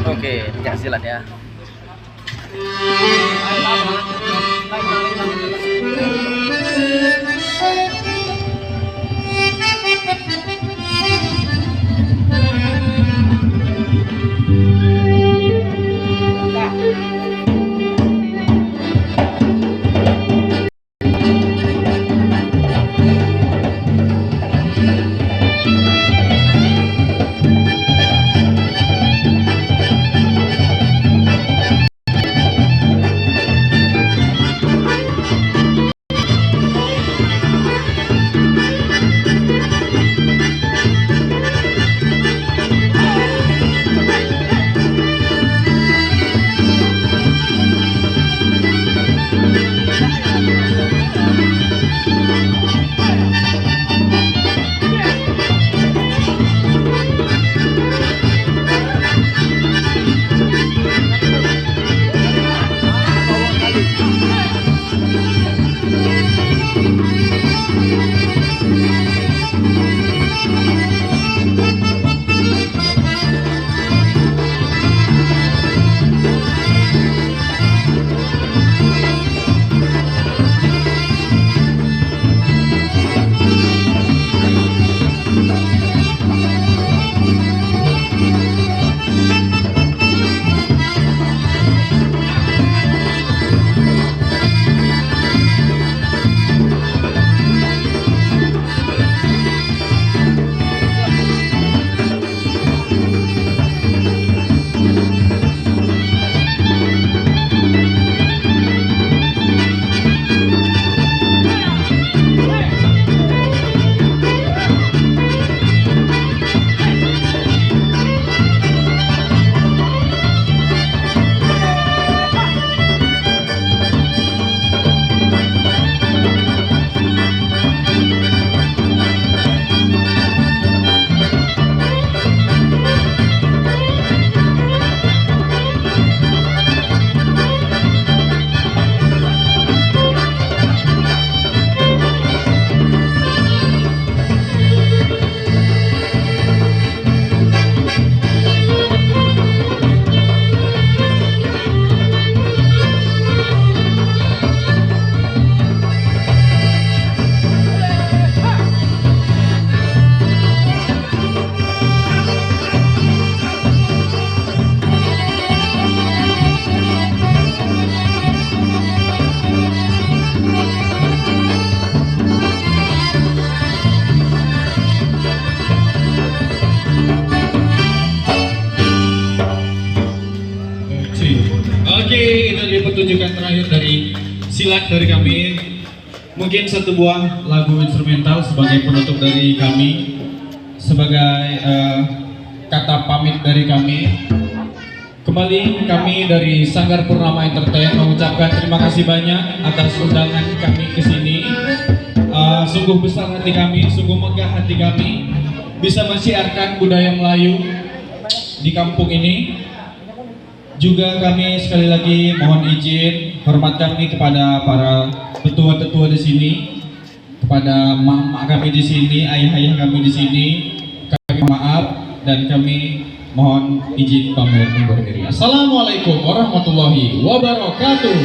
Oke, pencak silat ya. Oke, itu dia pertunjukan terakhir dari silat dari kami. Mungkin satu buah lagu instrumental sebagai penutup dari kami, sebagai kata pamit dari kami. Kembali kami dari Sanggar Purnama Entertain mengucapkan terima kasih banyak atas undangan kami ke sini. Sungguh besar hati kami, sungguh megah hati kami bisa mensiarkan budaya Melayu di kampung ini. Juga kami sekali lagi mohon izin hormat kami kepada para tetua-tetua di sini, kepada mak-mak kami di sini, ayah-ayah kami di sini. Kami maaf dan kami mohon izin pamit undur diri. Assalamualaikum warahmatullahi wabarakatuh.